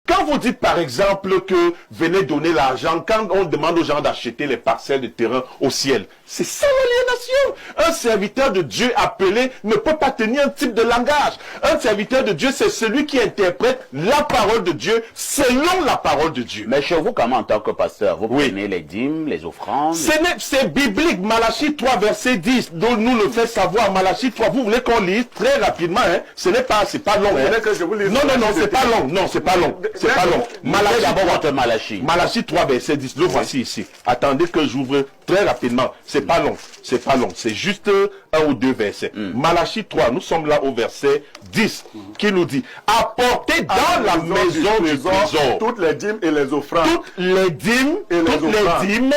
Quand vous dites par exemple que venez donner l'argent, quand on demande aux gens d'acheter les parcelles de terrain au ciel, c'est ça l'aliénation. Un serviteur de Dieu appelé ne peut pas tenir un type de langage. Un serviteur de Dieu, c'est celui qui interprète la parole de Dieu selon la parole de Dieu. Mais chez vous, comment en tant que pasteur, vous prenez les dîmes, les offrandes? C'est biblique. Malachie 3, verset 10, dont nous le fait savoir. Malachie 3, vous voulez qu'on lise très rapidement, hein? C'est pas long. Hein? Non, c'est pas long. Non, c'est pas long. C'est pas long. Malachie d'abord votre Malachie. Malachie 3, verset 10. Le voici ici. Attendez que j'ouvre très rapidement. C'est pas long. C'est pas long. C'est juste un ou deux versets. Malachie 3, nous sommes là au verset 10, qui nous dit: apportez dans la maison du trésor toutes les dîmes et les offrandes. Toutes les dîmes et les dîmes,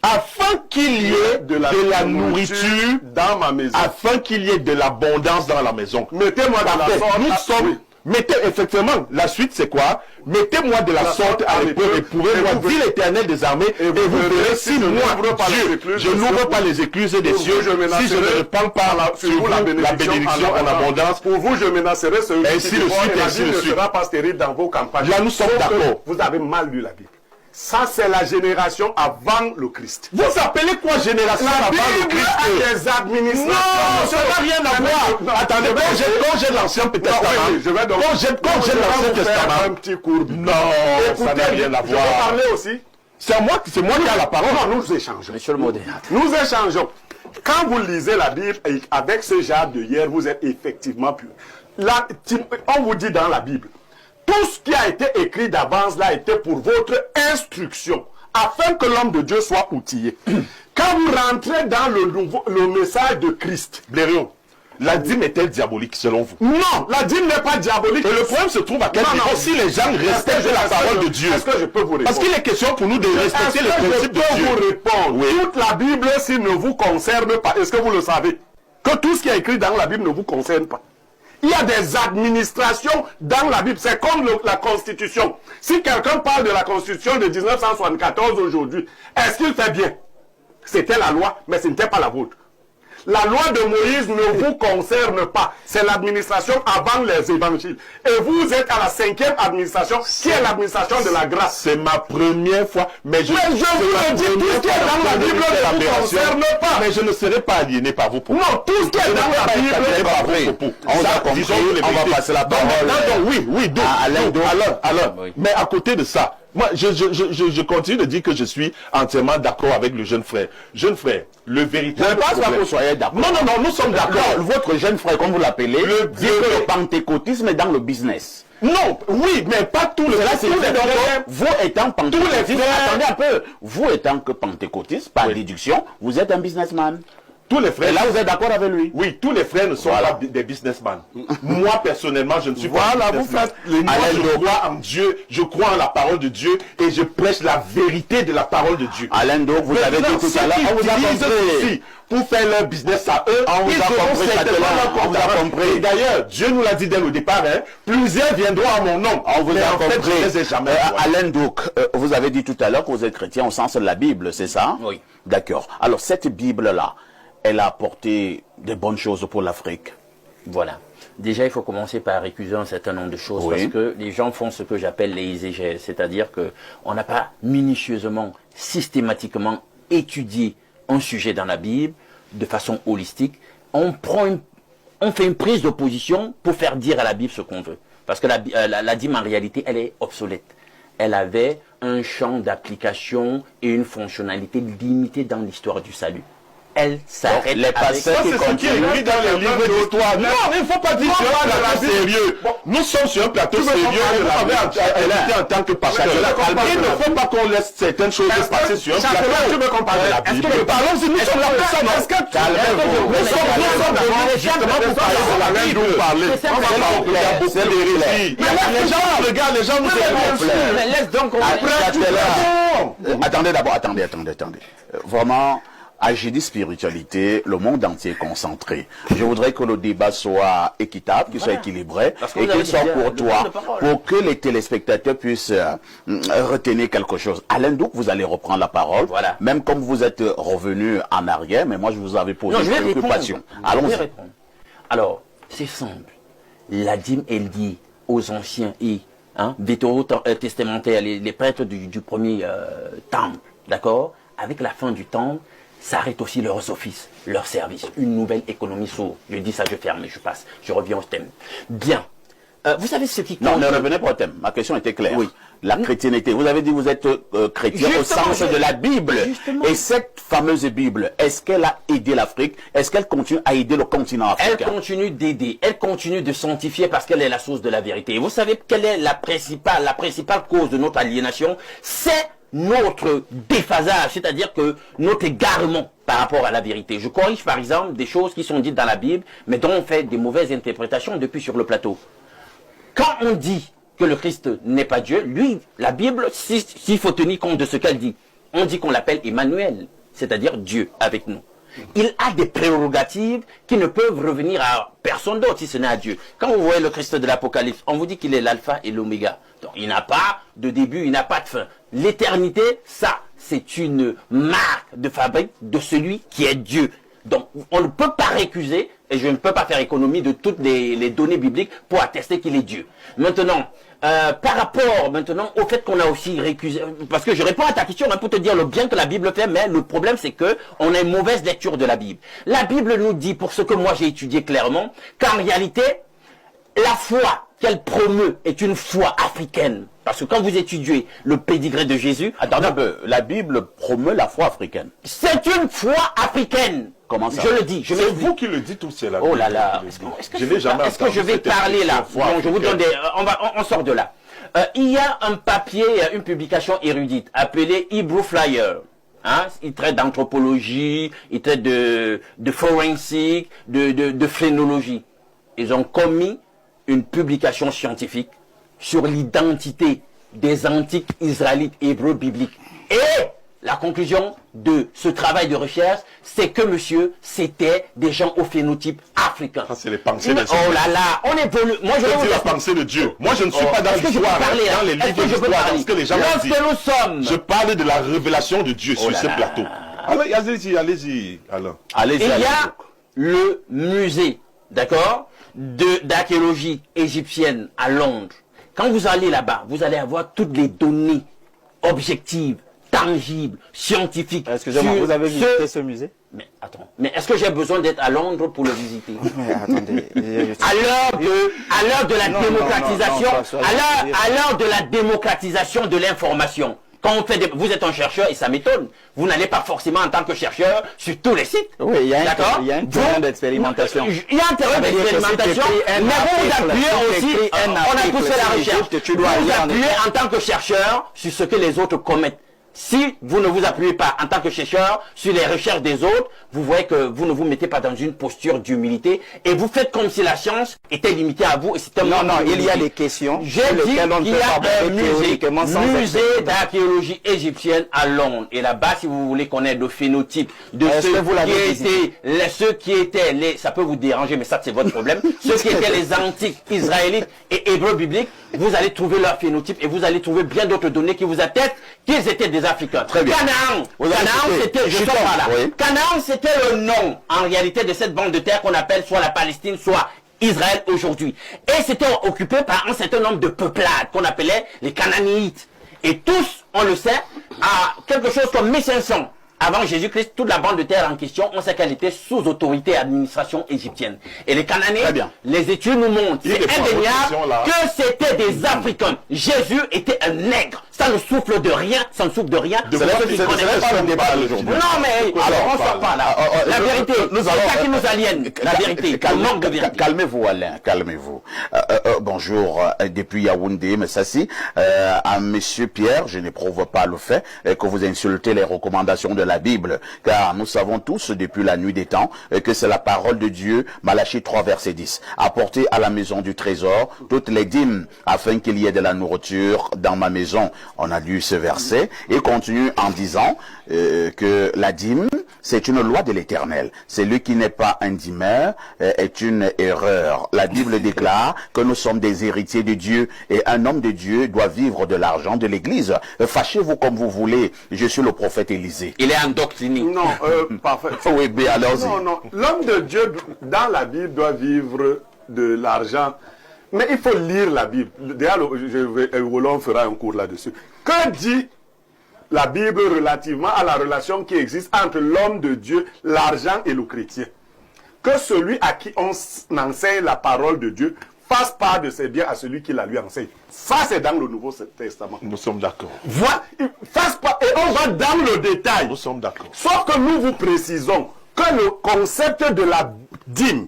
afin qu'il y ait de la nourriture dans ma maison. Afin qu'il y ait de l'abondance dans la maison. Mettez-moi de la sorte. Nous sommes. Mettez, effectivement, la suite c'est quoi? Mettez-moi de la sorte à l'épreuve, éprouvez-moi, dit l'Éternel des armées, et vous verrez si moi, Dieu, je n'ouvre pas les écluses des cieux, si je ne répands pas sur vous la bénédiction en abondance. Pour vous, je menacerai celui ainsi qui de suite, ainsi de suite. Ne sera pas stérile dans vos campagnes. Là, nous sommes d'accord. Vous avez mal lu la Bible. Ça, c'est la génération avant le Christ. Vous appelez quoi génération avant le Christ? Des administrations. Non, ça n'a rien à voir. Attendez, quand j'ai l'Ancien Testament, quand j'ai l'Ancien Testament, un petit cours. Non, ça n'a rien à voir. Je vais parler aussi. C'est moi qui ai la parole. Non, nous échangeons. Monsieur le modérateur. Nous échangeons. Quand vous lisez la Bible, avec ce genre de hier, vous êtes effectivement pur. Là, on vous dit dans la Bible, tout ce qui a été écrit d'avance là était pour votre instruction, afin que l'homme de Dieu soit outillé. Quand vous rentrez dans le message de Christ, Blériot, la dîme est-elle diabolique selon vous? Non, la dîme n'est pas diabolique. Et le problème se trouve à quel niveau? Si les gens respectent la parole de Dieu. Est-ce que je peux vous répondre? Parce qu'il est question pour nous de respecter les principes de Dieu. Je peux vous répondre. Oui. Toute la Bible, s'il ne vous concerne pas, est-ce que vous le savez? Que tout ce qui est écrit dans la Bible ne vous concerne pas. Il y a des administrations dans la Bible. C'est comme la Constitution. Si quelqu'un parle de la Constitution de 1974 aujourd'hui, est-ce qu'il fait bien? C'était la loi, mais ce n'était pas la vôtre. La loi de Moïse ne vous concerne pas. C'est l'administration avant les évangiles. Et vous êtes à la 5e administration, qui est l'administration de la grâce. C'est ma première fois. Mais je vous le dis, tout ce qui est dans la Bible ne vous concerne pas. Mais je ne serai pas aliéné par vos propos. Non, tout ce qui est dans la Bible n'est pas vrai. On va passer la parole. Oui, alors, mais à côté de ça, moi, je continue de dire que je suis entièrement d'accord avec le jeune frère. Jeune frère, le véritable. Je ne pense pas que vous soyez d'accord. Non, nous sommes d'accord. Votre jeune frère, comme vous l'appelez, dit que le pentecôtisme est dans le business. Non, oui, mais pas tout le vous étant pentecôtiste, attendez un peu, vous étant que pentecôtiste, par déduction, vous êtes un businessman. Tous les frères. Et là, vous êtes d'accord avec lui? Oui, tous les frères ne sont pas des businessmen. Moi, personnellement, je ne suis pas un businessman. Moi, je crois en Dieu, je crois en la parole de Dieu et je prêche la vérité de la parole de Dieu. Alain Donc, vous avez dit tout à l'heure, on vous a compris. Pour faire leur business à eux, on vous a compris. Et d'ailleurs, Dieu nous l'a dit dès le départ, hein, plusieurs viendront à mon nom. On vous a compris. Je les ai jamais Alain Donc, vous avez dit tout à l'heure que vous êtes chrétien au sens de la Bible, c'est ça? Oui. D'accord. Alors, cette Bible-là, elle a apporté de bonnes choses pour l'Afrique. Voilà. Déjà, il faut commencer par récuser un certain nombre de choses parce que les gens font ce que j'appelle les exégèses, c'est-à-dire qu'on n'a pas minutieusement, systématiquement étudié un sujet dans la Bible de façon holistique. On fait une prise de position pour faire dire à la Bible ce qu'on veut. Parce que la dîme, en réalité, elle est obsolète. Elle avait un champ d'application et une fonctionnalité limitée dans l'histoire du salut. Elle s'arrête. Les pasteurs c'est ce qui est écrit dans les livres d'histoire. Non, il ne faut pas dire sur un plateau sérieux. Nous sommes sur un plateau sérieux. Vous avez invité en tant que pasteur. Il ne faut pas qu'on laisse certaines choses passer sur un plateau. Tu veux qu'on parle de la Bible? Parlons-y, nous sommes là pour ça. Est-ce que nous sommes d'accord justement pour parler de la Bible? Les gens regardent, les gens nous écoutent. Laisse donc Attendez d'abord, attendez. Vraiment, Agidi Spiritualité, le monde entier est concentré. Je voudrais que le débat soit équitable, qu'il soit équilibré et qu'il soit courtois pour que les téléspectateurs puissent retenir quelque chose. Alain Douk, vous allez reprendre la parole, même comme vous êtes revenu en arrière, mais moi je vous avais posé une préoccupation. Allons-y. Alors, c'est simple. La dîme, elle dit aux anciens et hein, vétérotestamentaires, les prêtres du premier temple, d'accord? Avec la fin du temple, s'arrêtent aussi leurs offices, leurs services. Une nouvelle économie s'ouvre. Je dis ça, je ferme et je passe. Je reviens au thème. Bien. Vous savez ce qui compte... Non, ne revenez pas au thème. Ma question était claire. Oui. La chrétienté. Vous avez dit que vous êtes chrétien Justement, au sens de la Bible. Justement. Et cette fameuse Bible, est-ce qu'elle a aidé l'Afrique? Est-ce qu'elle continue à aider le continent africain? Elle continue d'aider, elle continue de sanctifier parce qu'elle est la source de la vérité. Et vous savez quelle est la principale cause de notre aliénation? C'est notre déphasage, c'est-à-dire que notre égarement par rapport à la vérité. Je corrige par exemple des choses qui sont dites dans la Bible, mais dont on fait des mauvaises interprétations depuis sur le plateau. Quand on dit que le Christ n'est pas Dieu, lui, la Bible, s'il faut tenir compte de ce qu'elle dit, on dit qu'on l'appelle Emmanuel, c'est-à-dire Dieu avec nous. Il a des prérogatives qui ne peuvent revenir à personne d'autre si ce n'est à Dieu. Quand vous voyez le Christ de l'Apocalypse, on vous dit qu'il est l'alpha et l'oméga. Donc il n'a pas de début, il n'a pas de fin. L'éternité, ça, c'est une marque de fabrique de celui qui est Dieu. Donc on ne peut pas récuser, et je ne peux pas faire économie de toutes les données bibliques pour attester qu'il est Dieu. Maintenant, par rapport maintenant au fait qu'on a aussi récusé, parce que je réponds à ta question pour te dire le bien que la Bible fait, mais le problème c'est que on a une mauvaise lecture de la Bible. La Bible nous dit, pour ce que moi j'ai étudié clairement, qu'en réalité, la foi qu'elle promeut est une foi africaine. Parce que quand vous étudiez le pédigré de Jésus... Attendez un peu, la Bible promeut la foi africaine. C'est une foi africaine. Comment ça? Je le dis. C'est vous qui le dites ou c'est la Bible? Oh là là. Est-ce que je vais parler là? Bon, je vous donne on sort de là. Il y a un papier, une publication érudite appelée Hebrew Flyer. Hein? Il traite d'anthropologie, il traite de forensique, de phrénologie. Ils ont commis une publication scientifique sur l'identité des antiques israélites hébreux bibliques. Et la conclusion de ce travail de recherche, c'est que monsieur, c'était des gens au phénotype africain. Ça, c'est les pensées de Dieu. Oh là là, on évolue. Moi, je vais vous la pensée de Dieu. Moi, je ne suis pas dans l'histoire, dans les livres d'histoire, dans ce que les gens ont dit. Nous sommes... Je parle de la révélation de Dieu sur ce plateau. Allez-y, allez-y. Il y a le musée, d'accord, d'archéologie égyptienne à Londres. Quand vous allez là-bas, vous allez avoir toutes les données objectives, tangibles, scientifiques. Excusez-moi, vous avez visité ce musée? Mais attends, mais est-ce que j'ai besoin d'être à Londres pour le visiter? Mais attendez. À l'heure de la démocratisation, à l'heure de la démocratisation de l'information. Quand on fait vous êtes un chercheur et ça m'étonne. Vous n'allez pas forcément en tant que chercheur sur tous les sites. Oui, il y a un terrain d'expérimentation. Il y a un terrain d'expérimentation, mais vous vous appuyez aussi, on a poussé la recherche. Vous vous appuyez en tant que chercheur sur ce que les autres commettent. Si vous ne vous appuyez pas en tant que chercheur sur les recherches des autres, vous voyez que vous ne vous mettez pas dans une posture d'humilité et vous faites comme si la science était limitée à vous. Et c'était non, il y a des questions. J'ai dit qu'il y a un musée d'archéologie égyptienne à Londres. Et là-bas, si vous voulez connaître le phénotype de ceux qui étaient, ça peut vous déranger, mais ça c'est votre problème, ceux qui étaient les antiques israélites et hébreux bibliques, vous allez trouver leur phénotype et vous allez trouver bien d'autres données qui vous attestent qu'ils étaient des Africains. Très bien. Canaan, c'était, je sors par là. Oui. Canaan, c'était le nom, en réalité, de cette bande de terre qu'on appelle soit la Palestine, soit Israël aujourd'hui. Et c'était occupé par un certain nombre de peuplades qu'on appelait les Cananéites. Et tous, on le sait, à quelque chose comme 1500. Avant Jésus-Christ, toute la bande de terre en question, on sait qu'elle était sous autorité et administration égyptienne. Et les Cananéens, les études nous montrent, c'est indéniable, que c'était des Africains. Jésus était un nègre. Ça ne souffle de rien, ça ne souffle de rien. C'est pas le débat aujourd'hui. Non mais, alors on ne sort pas là. La vérité, c'est ça qui nous aliène. La vérité, le manque de vérité. Calmez-vous Alain, calmez-vous. Bonjour, depuis Yaoundé, Messassi, à Monsieur Pierre, je n'éprouve pas le fait que vous insultez les recommandations de la Bible, car nous savons tous depuis la nuit des temps que c'est la parole de Dieu, Malachie 3 verset 10. Apportez à la maison du trésor toutes les dîmes, afin qu'il y ait de la nourriture dans ma maison. On a lu ce verset et continue en disant que la dîme, c'est une loi de l'Éternel. Celui qui n'est pas un dîmeur est une erreur. La Bible déclare que nous sommes des héritiers de Dieu et un homme de Dieu doit vivre de l'argent de l'Église. Fâchez-vous comme vous voulez. Je suis le prophète Élisée. Il est endoctriné. Non, parfait. Oui, mais alors non. L'homme de Dieu dans la Bible doit vivre de l'argent Mais il faut lire la Bible. D'ailleurs, Roland fera un cours là-dessus. Que dit la Bible relativement à la relation qui existe entre l'homme de Dieu, l'argent et le chrétien? Que celui à qui on enseigne la parole de Dieu fasse part de ses biens à celui qui la lui enseigne. Ça, c'est dans le Nouveau Testament. Nous sommes d'accord. Voilà, fasse part, et on va dans le détail. Nous sommes d'accord. Sauf que nous vous précisons que le concept de la dîme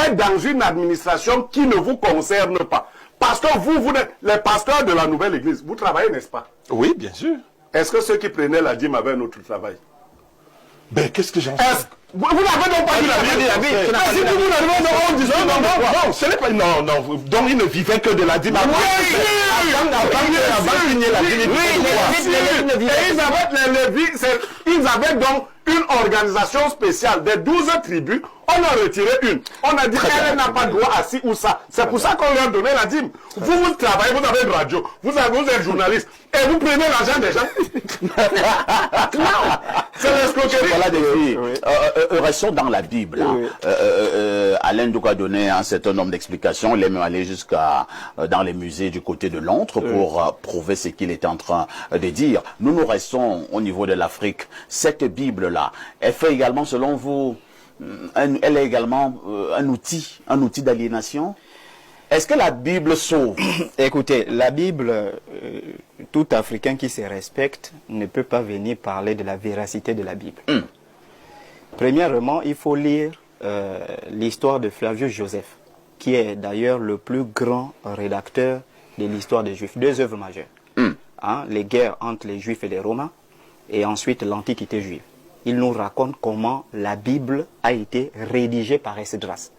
est dans une administration qui ne vous concerne pas. Parce que vous êtes les pasteurs de la nouvelle église. Vous travaillez, n'est-ce pas? Oui, bien sûr. Est-ce que ceux qui prenaient la dîme avaient un autre travail? Ben, qu'est-ce que j'en sais? Vous n'avez donc pas dit la Bible. Si vous n'avez pas dit non, ce n'est pas... Non, non. Donc, ils ne vivaient que de la dîme. Avant de signer la dîme. Et ils avaient donc une organisation spéciale des 12 tribus. On a retiré une. On a dit qu'elle n'a pas droit à ci ou ça. C'est pour ça qu'on leur donnait la dîme. Vous travaillez, vous avez une radio, vous êtes journaliste, et vous prenez l'argent des gens. Non, c'est l'escroquerie. Voilà des filles. Restons dans la Bible. Alain Douka a donné un certain nombre d'explications. Il est même allé jusqu'à dans les musées du côté de Londres pour prouver ce qu'il était en train de dire. Nous restons au niveau de l'Afrique. Cette Bible-là, elle fait également, selon vous, elle est également un outil d'aliénation. Est-ce que la Bible sauve? Écoutez, la Bible, tout Africain qui se respecte ne peut pas venir parler de la véracité de la Bible. Premièrement, il faut lire l'histoire de Flavius Joseph, qui est d'ailleurs le plus grand rédacteur de l'histoire des Juifs. 2 œuvres majeures. Les guerres entre les Juifs et les Romains, et ensuite l'Antiquité juive. Il nous raconte comment la Bible a été rédigée par Esdras.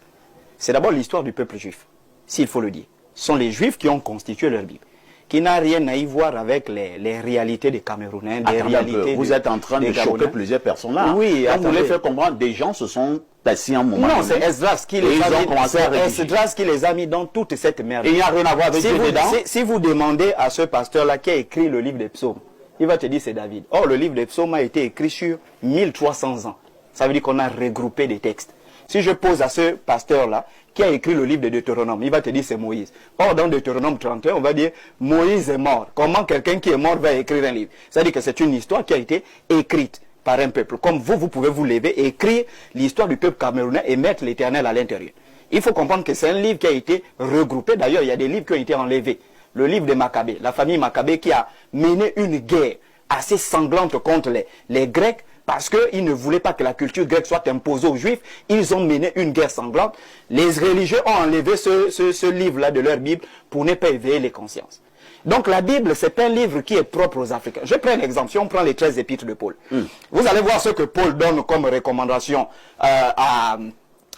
C'est d'abord l'histoire du peuple juif, s'il faut le dire. Ce sont les Juifs qui ont constitué leur Bible, qui n'a rien à y voir avec les réalités des Camerounais, des réalités vous êtes en train de choquer plusieurs personnes là. Oui, vous voulez faire comprendre, des gens se sont assis un moment. Non, c'est Esdras qui les a mis dans toute cette merde. Il n'y a rien à voir avec Dieu dedans. Si vous demandez à ce pasteur-là qui a écrit le livre des psaumes, il va te dire c'est David. Or, le livre des psaumes a été écrit sur 1300 ans. Ça veut dire qu'on a regroupé des textes. Si je pose à ce pasteur-là, qui a écrit le livre de Deutéronome, il va te dire c'est Moïse. Or, dans Deutéronome 31, on va dire Moïse est mort. Comment quelqu'un qui est mort va écrire un livre? C'est-à-dire que c'est une histoire qui a été écrite par un peuple. Comme vous pouvez vous lever et écrire l'histoire du peuple camerounais et mettre l'Éternel à l'intérieur. Il faut comprendre que c'est un livre qui a été regroupé. D'ailleurs, il y a des livres qui ont été enlevés. Le livre de Maccabée, la famille Maccabée qui a mené une guerre assez sanglante contre les Grecs parce qu'ils ne voulaient pas que la culture grecque soit imposée aux Juifs. Ils ont mené une guerre sanglante. Les religieux ont enlevé ce livre-là de leur Bible pour ne pas éveiller les consciences. Donc la Bible, c'est un livre qui est propre aux Africains. Je prends un exemple. Si on prend les 13 épîtres de Paul, vous allez voir ce que Paul donne comme recommandation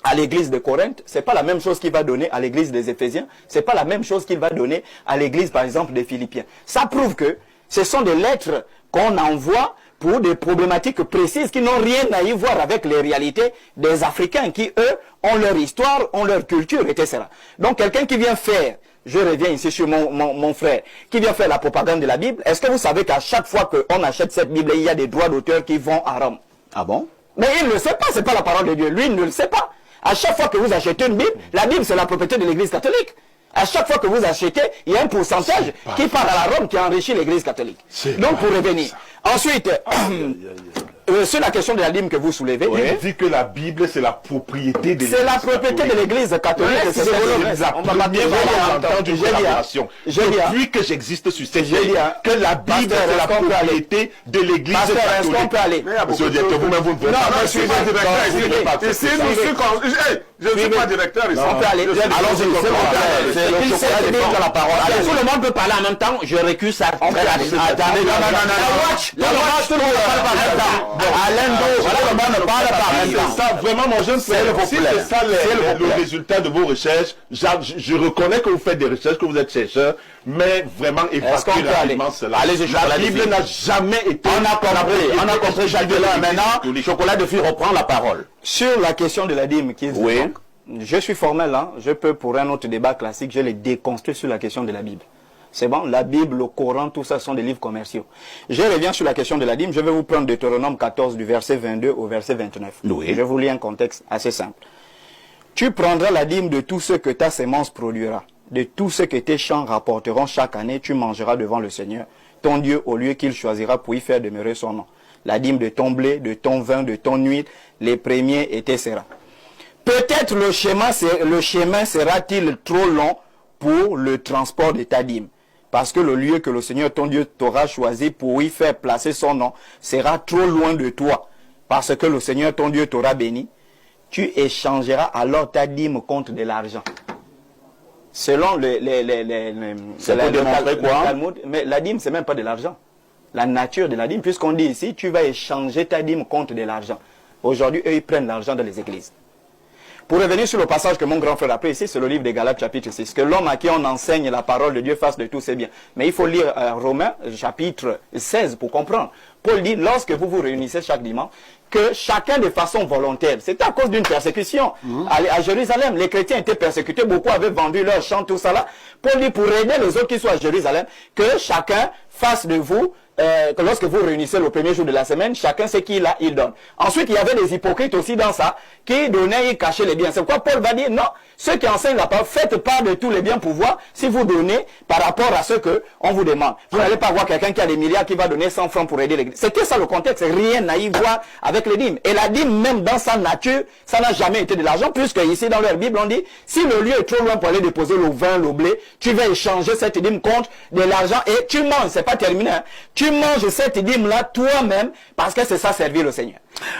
à l'église de Corinthe. C'est pas la même chose qu'il va donner à l'église des Éphésiens. C'est pas la même chose qu'il va donner à l'église, par exemple, des Philippiens. Ça prouve que ce sont des lettres qu'on envoie pour des problématiques précises qui n'ont rien à y voir avec les réalités des Africains qui, eux, ont leur histoire, ont leur culture, etc. Donc, quelqu'un qui vient faire, je reviens ici sur mon frère, qui vient faire la propagande de la Bible, est-ce que vous savez qu'à chaque fois qu'on achète cette Bible, il y a des droits d'auteur qui vont à Rome? Ah bon? Mais il ne le sait pas, c'est pas la parole de Dieu. Lui, il ne le sait pas. À chaque fois que vous achetez une Bible, la Bible, c'est la propriété de l'Église catholique. À chaque fois que vous achetez, il y a un pourcentage qui part à la Rome qui enrichit l'Église catholique. Donc, pour revenir. Ensuite, sur la question de la dîme que vous soulevez, il dit que la Bible, c'est la propriété de l'Église. C'est la propriété de l'Église catholique. Depuis que j'existe sur cette terre, que la Bible, c'est la propriété de l'Église catholique. Est-ce qu'on peut aller? Monsieur le directeur, vous-même, vous ne pouvez pas. Non, je suis pas directeur ici. Je ne suis pas directeur ici. On peut aller. Allons-y, la parole. Tout le monde peut parler en même temps. Je récuse ça. Attendez, Ça, vraiment, mon jeune frère, si c'est ça le résultat de vos recherches, je reconnais que vous faites des recherches, que vous êtes chercheur, mais vraiment, évacuez rapidement cela. La Bible n'a jamais été... On a compris, Jacques Delors. Maintenant, Chocolat de Fille reprend la parole. Sur la question de la dîme, je suis formel, hein, je peux pour un autre débat classique, je l'ai déconstruit sur la question de la Bible. C'est bon, la Bible, le Coran, tout ça sont des livres commerciaux. Je reviens sur la question de la dîme, je vais vous prendre Deutéronome 14 du verset 22 au verset 29. Oui. Je vais vous lire un contexte assez simple. Tu prendras la dîme de tout ce que ta sémence produira, de tout ce que tes champs rapporteront chaque année, tu mangeras devant le Seigneur, ton Dieu, au lieu qu'il choisira pour y faire demeurer son nom. La dîme de ton blé, de ton vin, de ton huile, les premiers etc. Peut-être le chemin sera-t-il trop long pour le transport de ta dîme. Parce que le lieu que le Seigneur ton Dieu t'aura choisi pour y faire placer son nom sera trop loin de toi. Parce que le Seigneur ton Dieu t'aura béni, tu échangeras alors ta dîme contre de l'argent. Selon c'est pour démontrer quoi? Talmud, mais la dîme, c'est même pas de l'argent. La nature de la dîme, puisqu'on dit ici, tu vas échanger ta dîme contre de l'argent. Aujourd'hui, eux, ils prennent l'argent dans les églises. Pour revenir sur le passage que mon grand frère a pris ici, c'est le livre des Galates chapitre 6. Que l'homme à qui on enseigne la parole de Dieu fasse de tous ses biens. Mais il faut lire Romains chapitre 16 pour comprendre. Paul dit, lorsque vous vous réunissez chaque dimanche, que chacun de façon volontaire, c'est à cause d'une persécution. À Jérusalem, les chrétiens étaient persécutés, beaucoup avaient vendu leurs champs, tout ça là. Paul dit, pour aider les autres qui sont à Jérusalem, que chacun fasse de vous, que lorsque vous réunissez le premier jour de la semaine, chacun sait qu'il a, il donne. Ensuite, il y avait des hypocrites aussi dans ça, qui donnaient et cachaient les biens. C'est pourquoi Paul va dire, non, ceux qui enseignent la parole, faites part de tous les biens pour voir si vous donnez par rapport à ce qu'on vous demande. Vous n'allez pas voir quelqu'un qui a des milliards qui va donner 100 francs pour aider l'église. C'était ça le contexte, rien à y voir avec les dîmes. Et la dîme, même dans sa nature, ça n'a jamais été de l'argent, puisque ici dans leur Bible, on dit, si le lieu est trop loin pour aller déposer le vin, le blé, tu vas échanger cette dîme contre de l'argent et tu manges, c'est pas terminé, hein. Tu manges cette dîme-là toi-même parce que c'est ça servir le Seigneur.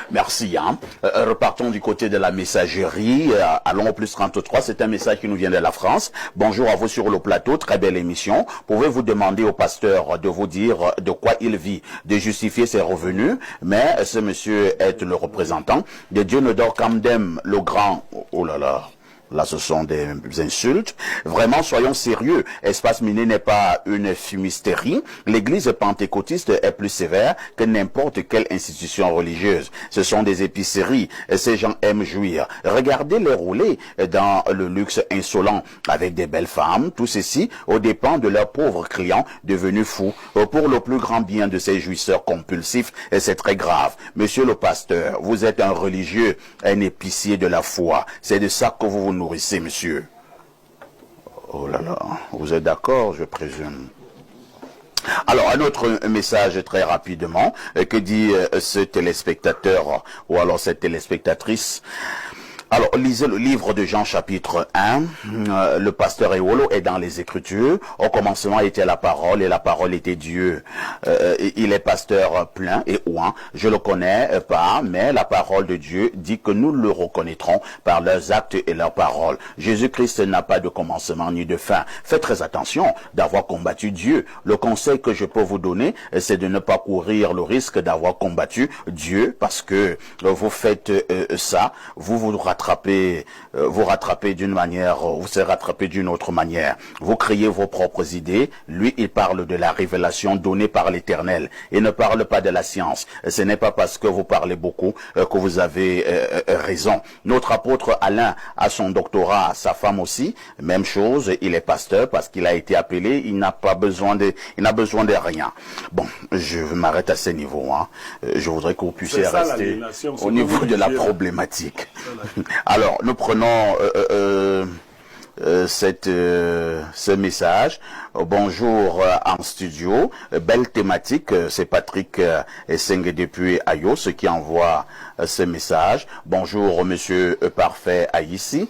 Merci. Hein. Repartons du côté de la messagerie. Allons au plus 33. C'est un message qui nous vient de la France. Bonjour à vous sur le plateau. Très belle émission. Pouvez-vous demander au pasteur de vous dire de quoi il vit, de justifier ses revenus? Mais ce monsieur est le représentant de Dieu ne dort qu'Amdem, le grand. Oh là là. Là, ce sont des insultes. Vraiment, soyons sérieux. Espace Miné n'est pas une fumisterie. L'église pentecôtiste est plus sévère que n'importe quelle institution religieuse. Ce sont des épiceries. Ces gens aiment jouir. Regardez les rouler dans le luxe insolent avec des belles femmes. Tout ceci aux dépens de leurs pauvres clients devenus fous pour le plus grand bien de ces jouisseurs compulsifs. Et c'est très grave. Monsieur le pasteur, vous êtes un religieux, un épicier de la foi. C'est de ça que vous vous nourrissez, monsieur. Oh là là, vous êtes d'accord, je présume. Alors, un autre message très rapidement. Que dit ce téléspectateur ou alors cette téléspectatrice? Alors, lisez le livre de Jean chapitre 1. Le pasteur Ewolo est dans les Écritures. Au commencement était la parole et la parole était Dieu. Il est pasteur plein et ouin. Je le connais pas, mais la parole de Dieu dit que nous le reconnaîtrons par leurs actes et leurs paroles. Jésus-Christ n'a pas de commencement ni de fin. Faites très attention d'avoir combattu Dieu. Le conseil que je peux vous donner, c'est de ne pas courir le risque d'avoir combattu Dieu parce que vous faites ça, vous rattrapez d'une manière, vous serez rattrapé d'une autre manière. Vous créez vos propres idées. Lui, il parle de la révélation donnée par l'Éternel. Il ne parle pas de la science. Ce n'est pas parce que vous parlez beaucoup que vous avez raison. Notre apôtre Alain a son doctorat, sa femme aussi. Même chose, il est pasteur parce qu'il a été appelé. Il n'a besoin de rien. Bon, je m'arrête à ce niveau. Hein. Je voudrais que vous puissiez rester au niveau de la problématique. Alors, nous prenons ce message. Bonjour en studio. Belle thématique. C'est Patrick Esseng depuis Ayo, qui envoie ce message. Bonjour, monsieur Parfait Aïssi.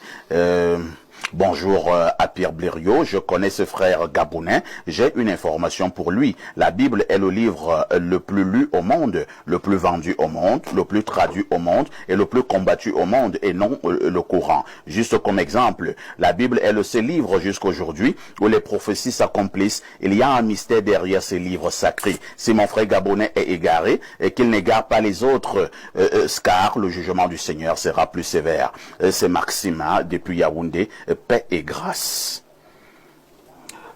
Bonjour à Pierre Blériot, je connais ce frère gabonais, j'ai une information pour lui. La Bible est le livre le plus lu au monde, le plus vendu au monde, le plus traduit au monde et le plus combattu au monde et non le Coran. Juste comme exemple, la Bible est le seul livre jusqu'aujourd'hui où les prophéties s'accomplissent. Il y a un mystère derrière ces livres sacrés. Si mon frère gabonais est égaré et qu'il n'égare pas les autres, car le jugement du Seigneur sera plus sévère. C'est Maxima depuis Yaoundé. Paix et grâce.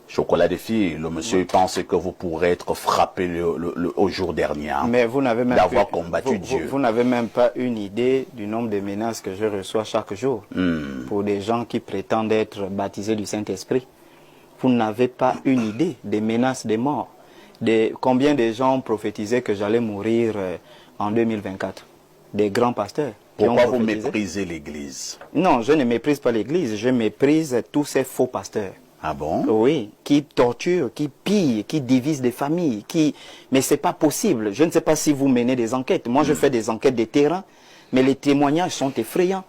Chocolat des filles, le monsieur pense que vous pourrez être frappé au jour dernier. Mais vous n'avez même d'avoir combattu Dieu. Vous n'avez même pas une idée du nombre de menaces que je reçois chaque jour pour des gens qui prétendent être baptisés du Saint-Esprit. Vous n'avez pas une idée des menaces de mort. Combien de gens ont prophétisé que j'allais mourir en 2024? Des grands pasteurs. Pourquoi vous méprisez l'Église? Non, je ne méprise pas l'Église, je méprise tous ces faux pasteurs. Ah bon? Oui, qui torturent, qui pillent, qui divisent des familles, mais c'est pas possible. Je ne sais pas si vous menez des enquêtes. Moi, je fais des enquêtes de terrain, mais les témoignages sont effrayants.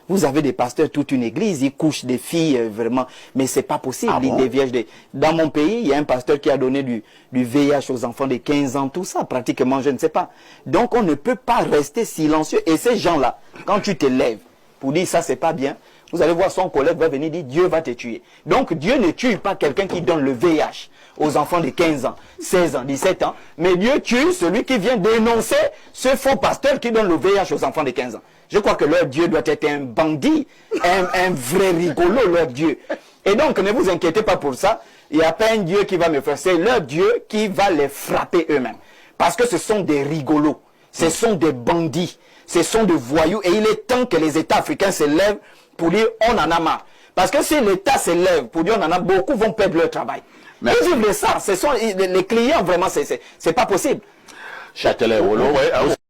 Vous avez des pasteurs, toute une église, ils couchent des filles, vraiment, mais c'est pas possible. Ils déviagent Dans mon pays, il y a un pasteur qui a donné du VIH aux enfants de 15 ans, tout ça, pratiquement, je ne sais pas. Donc, on ne peut pas rester silencieux. Et ces gens-là, quand tu te lèves pour dire ça, c'est pas bien, vous allez voir son collègue va venir dire Dieu va te tuer. Donc Dieu ne tue pas quelqu'un qui donne le VIH aux enfants de 15 ans, 16 ans, 17 ans. Mais Dieu tue celui qui vient dénoncer ce faux pasteur qui donne le VIH aux enfants de 15 ans. Je crois que leur Dieu doit être un bandit, un vrai rigolo, leur Dieu. Et donc ne vous inquiétez pas pour ça. Il n'y a pas un Dieu qui va me faire. C'est leur Dieu qui va les frapper eux-mêmes. Parce que ce sont des rigolos. Ce sont des bandits. Ce sont des voyous. Et il est temps que les États africains se lèvent pour dire on en a marre. Parce que si l'État se lève pour dire on en a, beaucoup vont perdre leur travail. Mais vivre de ça, ce sont les clients vraiment, c'est pas possible. Châtelet Wolo,